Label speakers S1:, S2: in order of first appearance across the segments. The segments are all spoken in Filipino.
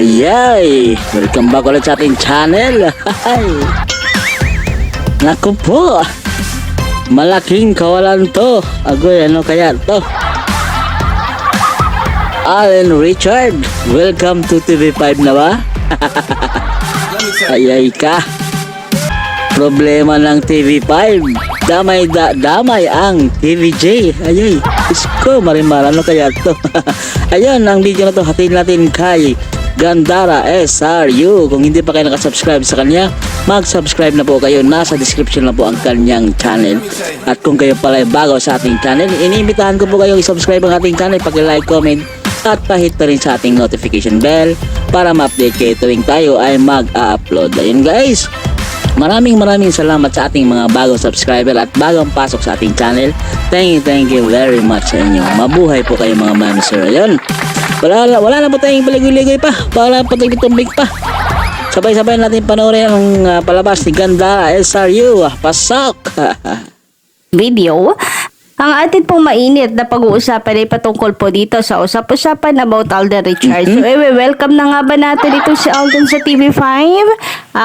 S1: Ayay! Welcome back ulit sa ating channel. Naku po, malaking kawalan to. Agoy, ano kaya to? Allen Richard, welcome to TV5 na ba? Ayay ka. Problema ng TV5. Damay ang TVJ. Ayay, isko, marimara, ano kaya to? Ayun, ang video na to, hatiin natin kay Gandara SRU. Kung hindi pa kayo nakasubscribe sa kanya, mag-subscribe na po kayo. Nasa description na po ang kanyang channel. At kung kayo pala ay bago sa ating channel, iniimbitahan ko po kayo i-subscribe ang ating channel, pag-like, comment, at pahit na rin sa ating notification bell para ma-update kayo tuwing tayo ay mag-upload. Ayun guys, maraming salamat sa ating mga bagong subscriber at bagong pasok sa ating channel. Thank you very much sa inyo. Mabuhay po kayo mga ma'am sir. Ayun, wala na po tayong paligoy-ligoy pa. Wala po tayong tumbig pa. Sabay-sabay natin panoorin ang palabas ni Ganda SRU. Pasok!
S2: Video. Ang atin pong mainit na pag-uusapan ay patungkol po dito sa usap-usapan about Alden Richards. So, welcome na nga ba natin itong si Alden sa TV5?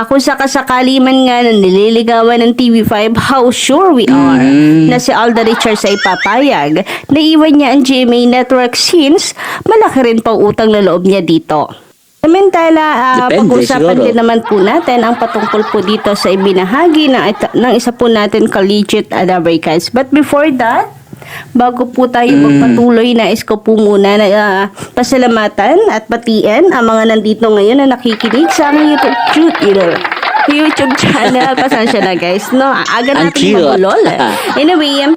S2: Kung sakasakali man nga na nililigawan ng TV5, how sure we are na si Alden Richards ay papayag na iwan niya ang GMA Network since malaki rin po utang na loob niya dito. Samantala, pag-usapan din naman po natin ang patungkol po dito sa ibinahagi ng isa po natin collegiate advocates. But before that, bago po tayo magpatuloy, nais ko po muna na pasalamatan at batiin ang mga nandito ngayon na nakikinig sa aming YouTube channel. Pasensya na guys, no? Aga natin magulol. Anyway,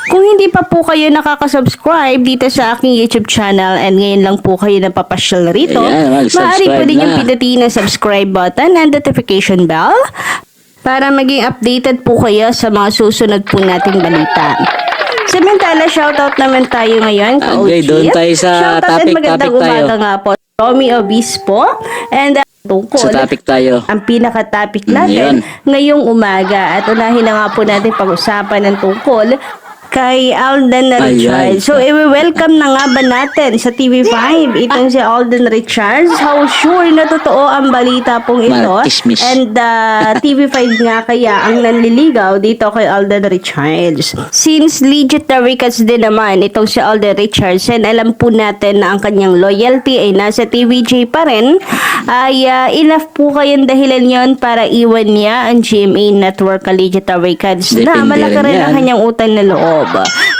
S2: kung hindi pa po kayo nakaka-subscribe dito sa aking YouTube channel and ngayon lang po kayo napapasyal rito, maaari po din yung pindutin ang subscribe button and notification bell para maging updated po kayo sa mga susunod po nating balita. Samantala, shoutout naman tayo ngayon ka OG.
S1: Doon tayo sa topic
S2: magandang umaga nga po. Romy Obispo and tungkol
S1: sa topic tayo.
S2: Ang pinaka-topic natin ngayong umaga at unahin na nga po natin pag-usapan ng tungkol kay Alden Richards. So, welcome na nga ba natin sa TV5 itong si Alden Richards? How sure na totoo ang balita pong ito? And TV5 nga kaya ang nanliligaw dito kay Alden Richards. Since legit na records din naman itong si Alden Richards and alam po natin na ang kanyang loyalty ay nasa TVJ pa rin, ay enough po kayong dahilan yon para iwan niya ang GMA Network Collegiate Records na malaki rin ang kanyang utang na loob.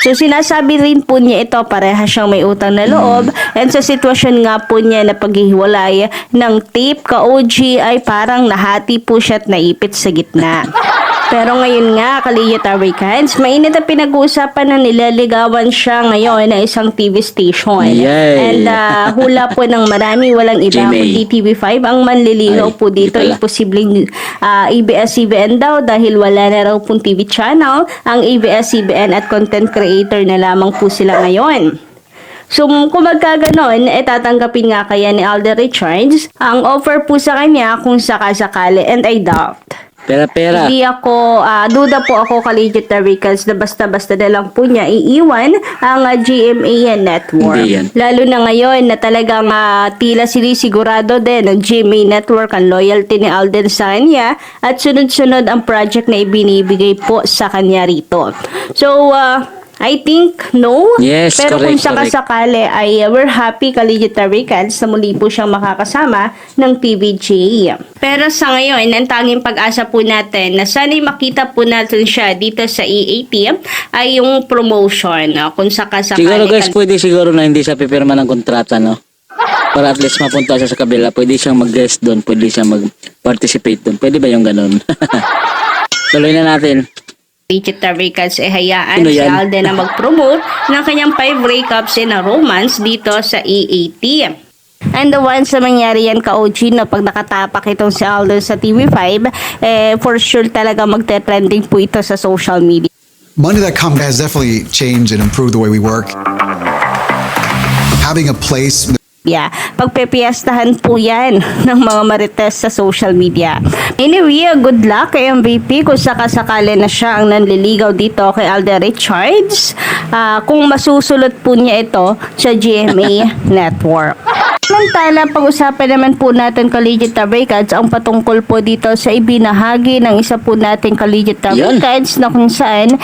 S2: So sinasabi rin po niya ito, parehas siyang may utang na loob and sa sitwasyon nga po niya na paghihiwalay ng tape ka-OG ay parang nahati po siya at naipit sa gitna. Pero ngayon nga, Kaliyot Americans, mainit ang pinag-uusapan na nilaligawan siya ngayon ng isang TV station. And hula po ng marami, walang iba kundi TV5 ang manliligaw po dito. Imposibleng ABS-CBN daw dahil wala na raw pong TV channel. Ang ABS-CBN at content creator na lamang po sila ngayon. So, kung magkaganon, tatanggapin nga kaya ni Alden Richards ang offer po sa kanya kung sakasakali, and I doubt.
S1: Pera.
S2: Hindi ako, duda po ako Collegiate Records na basta-basta na lang po niya iiwan ang GMA Network. Lalo na ngayon na talagang tila sinisigurado din ng GMA Network ang loyalty ni Alden sa kanya at sunod-sunod ang project na ibinibigay po sa kanya rito. So, I think no.
S1: Yes,
S2: pero
S1: correct,
S2: kung sakasakali ay we're happy Collegiate Records na muli po siyang makakasama ng TVJ. Pero sa ngayon, ang tanging pag-asa po natin na sana'y makita po natin siya dito sa EAT ay yung promotion. Kung sakasakali.
S1: Siguro guys, pwede siguro na hindi siya pipirma ng kontrata, no? Para at least mapunta siya sa kabila. Pwede siyang mag-guest doon. Pwede siyang mag-participate doon. Pwede ba yung ganun? Tuloy na natin.
S2: Digital Records hayaan si Alden na mag-promote ng kanyang 5 breakups in a romance dito sa EAT. And the once na mangyari yan ka-OG na pag nakatapak itong si Alden sa TV5, for sure talaga magte-trending po ito sa social media.
S3: Money That Come has definitely changed and improved the way we work. Having a place.
S2: Pagpepiestahan po yan ng mga marites sa social media. Anyway, good luck kay MVP kung sakasakali na siya ang nanliligaw dito kay Alden Richards. Kung masusulot po niya ito sa GMA Network. Samantala, pag-usapan naman po natin Collegiate Tabricats ang patungkol po dito sa ibinahagi ng isa po nating Collegiate Tabricats na kung saan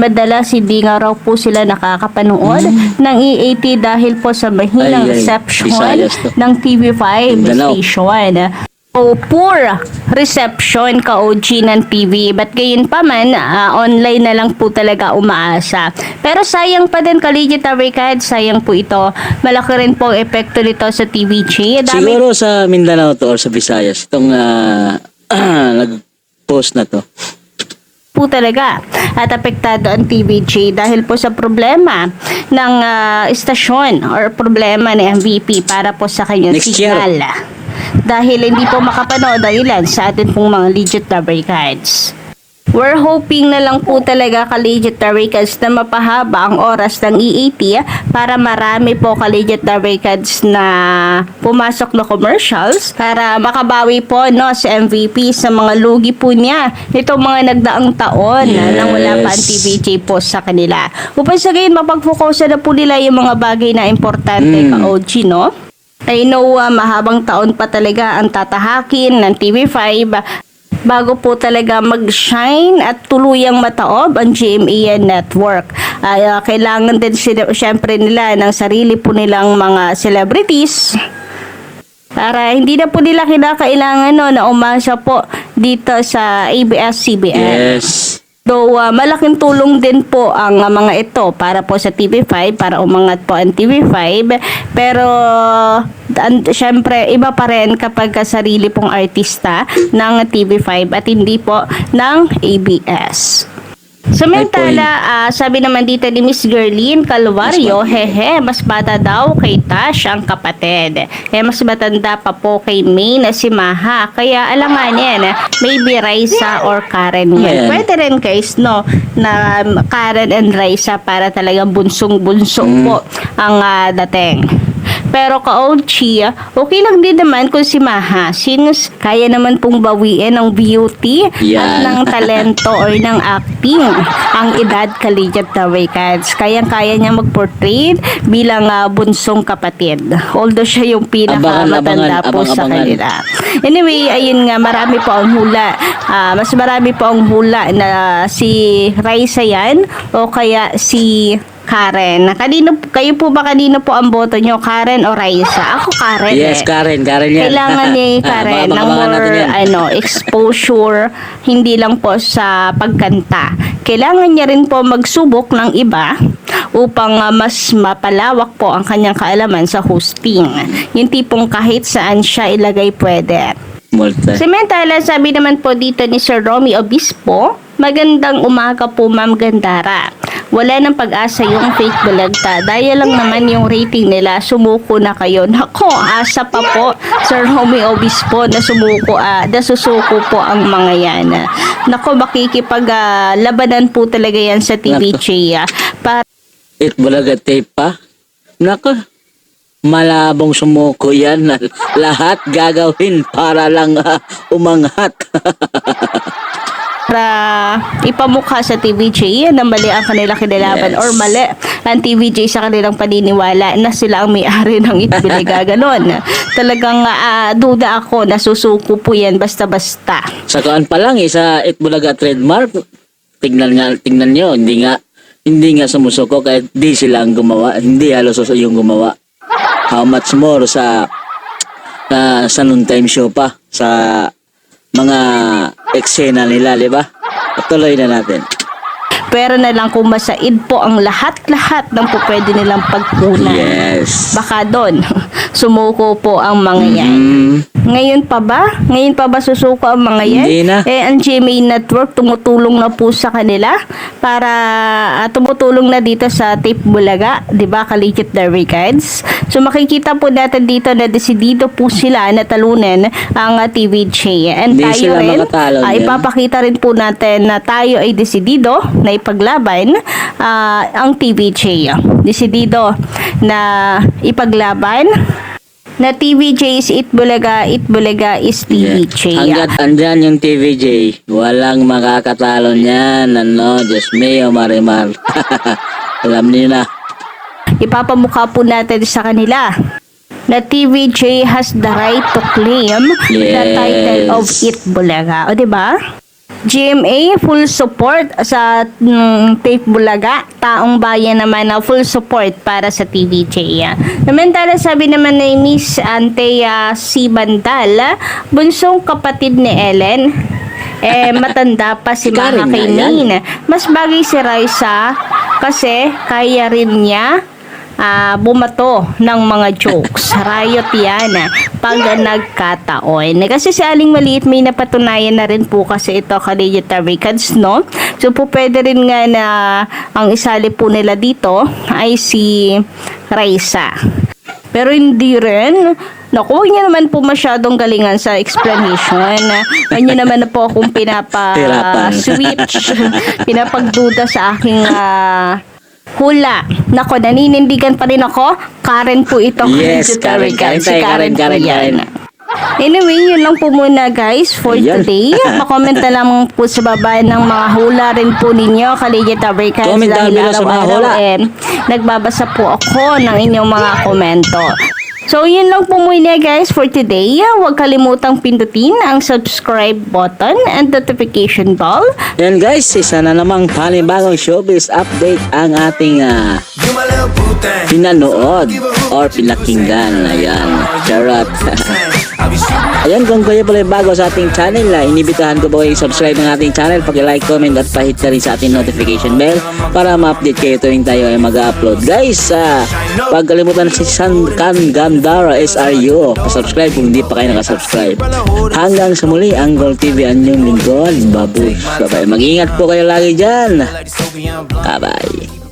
S2: madalas hindi nga raw po sila nakakapanood ng EAT dahil po sa mahinang reception
S1: Visayas to.
S2: ng TV5
S1: Mindanao.
S2: station. O poor reception ka-OG ng TV. But gayon pa man, online na lang po talaga umaasa. Pero sayang pa din Collegiate Tabricats, sayang po ito. Malaki rin po ang epekto nito sa TVG.
S1: Siguro sa Mindanao to or sa Visayas, itong nag-post na to.
S2: Po talaga at apektado ang TVG dahil po sa problema ng istasyon or problema ng MVP para po sa kanyang
S1: Next year.
S2: signal. Dahil hindi po makapanood ang ilan sa atin pong mga legit Tabricats. We're hoping na lang po talaga Collegiate Tabricats na mapahaba ang oras ng EAT para marami po Collegiate Tabricats na pumasok na commercials para makabawi po no sa MVP sa mga lugi po niya nitong mga nagdaang taon na wala pa ang TVJ po sa kanila. Upang sa gayon mapag-focusan na po nila yung mga bagay na importante ka-OG, no? I know mahabang taon pa talaga ang tatahakin ng TV5 bago po talaga mag-shine at tuluyang mataob ang GMA Network. Kailangan din syempre nila ng sarili po nilang mga celebrities para hindi na po nila kinakailangan na umasa po dito sa ABS-CBN.
S1: Yes.
S2: Though malaking tulong din po ang mga ito para po sa TV5, para umangat po ang TV5. Pero syempre iba pa rin kapag sarili pong artista ng TV5 at hindi po ng ABS. Samantala, sabi naman dito ni Miss Gerlin Calvario, mas bata daw kay Tash ang kapatid. Mas matanda pa po kay May na si Maha. Kaya alanganin, maybe Raisa or Karen yan.
S1: Ayan.
S2: Pwede rin guys, no, na Karen and Raisa para talagang bunsong-bunsong po ang dating. Pero ka-OG, okay lang din naman kung si Maha, since kaya naman pong bawiin ng beauty at
S1: Yan.
S2: ng talento or ng acting ang edad Collegiate Tabricats. Kayang-kaya niya mag-portray bilang bunsong kapatid. Although siya yung pinakamatanda po sa kanila. Anyway, ayun nga, marami po ang hula. Mas marami po ang hula na si Raisa yan o kaya si Karen. Kayo po ba kanino po ang boto nyo? Karen o Raisa? Ako Karen.
S1: Yes, Karen yan.
S2: Kailangan ni Karen ng more exposure, hindi lang po sa pagkanta. Kailangan niya rin po magsubok ng iba upang mas mapalawak po ang kanyang kaalaman sa hosting. Yung tipong kahit saan siya ilagay pwede.
S1: Multa.
S2: Samantala, sabi naman po dito ni Sir Romy Obispo, magandang umaga po Ma'am Gandara. Wala nang pag-asa yung fake balagta. Dahil lang naman yung rating nila, sumuko na kayo. Nako, asa pa po Sir Romy Obispo na sumuko, nasusuko po ang mga yan. Nako, makikipag-labanan po talaga yan sa TVJ. Para
S1: Bulaga tape pa. Nako. Malabong sumuko yan. Lahat gagawin para lang umangat.
S2: para ipamukha sa TVJ na mali ang kanila kinalaban or mali ang TVJ sa kanilang paniniwala na sila ang may-ari ng Itbulaga. Ganon. Talagang duda ako, nasusuko po yan basta-basta.
S1: Sa kaan pa lang, sa Itbulaga trademark, tingnan nyo, hindi nga sumusuko kahit di sila ang gumawa, hindi halos yung gumawa. How much more sa noontime show pa, sa mga eksena nila, di ba? Tuloy na natin.
S2: Pero na lang kung masaid po ang lahat-lahat ng po pwede nilang pagpunan.
S1: Yes.
S2: Baka doon, sumuko po ang mga yan. Ngayon pa ba? Ngayon pa ba susuko ang mga yan?
S1: Hindi na.
S2: Ang GMA Network tumutulong na po sa kanila para tumutulong na dito sa Tape Bulaga, 'di ba? Collegiate Tabricats. So makikita po natin dito na desidido po sila na talunin ang TVJ. And
S1: Hindi
S2: tayo
S1: sila
S2: rin,
S1: makatalon yan.
S2: ipapakita rin po natin na tayo ay desidido na ipaglaban ang TVJ. Desidido na ipaglaban na TVJ is Itbulaga, Itbulaga is TVJ.
S1: Hanggat andyan yung TVJ, walang makakatalo niyan. Diyos mio, Marimar. Alam niyo na.
S2: Ipapamukha po natin sa kanila na TVJ has the right to claim the
S1: Yes.
S2: title of It Bulaga. O, diba? GMA, full support sa Tape Bulaga. Taong bayan naman na full support para sa TVJ. Samantala, sabi naman ni Miss Antea C. Bandal, bunsong kapatid ni Ellen, matanda pa si
S1: Karen
S2: Mama
S1: na
S2: kay
S1: yan.
S2: Maine. Mas bagay si Raisa kasi kaya rin niya bumato ng mga jokes. Riot yan pag nagkataon. Kasi si Aling Maliit may napatunayan na rin po kasi ito Kalejita Records, no? So po pwede rin nga na ang isali po nila dito ay si Raisa. Pero hindi rin. Naku, huwag niyo naman po masyadong galingan sa explanation. Huwag niyo naman na po akong
S1: Hirapan.
S2: pinapa-switch, pinapagduda sa aking hula. Nako, naninindigan pa rin ako. Karen po ito.
S1: Yes, Karen,
S2: Si Karen po yan.
S1: Karen.
S2: Anyway, yun lang po muna guys for
S1: Ayan.
S2: today. Pakomment na lang po sa baba ng mga hula rin po ninyo, Kalejita Breakers.
S1: Comment down
S2: Dahil
S1: below sa mga hula.
S2: nagbabasa po ako ng inyong mga komento. So, yun lang po muna guys for today. Huwag kalimutang pindutin ang subscribe button and notification bell.
S1: Yan guys, isa na namang panibagong showbiz update ang ating pinanood or pinakinggan. Ayan, charot. Ayan, kung kayo pala bago sa ating channel, inibitahan ko po kayo subscribe ng ating channel, pag-like, comment at pahit na rin sa ating notification bell para ma-update kayo tuwing tayo ay mag-upload. Guys, pagkalimutan si Kan Gandara SRU, subscribe kung hindi pa kayo nakasubscribe. Hanggang sa muli, Anggol TV ang inyong lingkod, babush. Bye-bye. Mag-ingat po kayo lagi dyan. Bye-bye.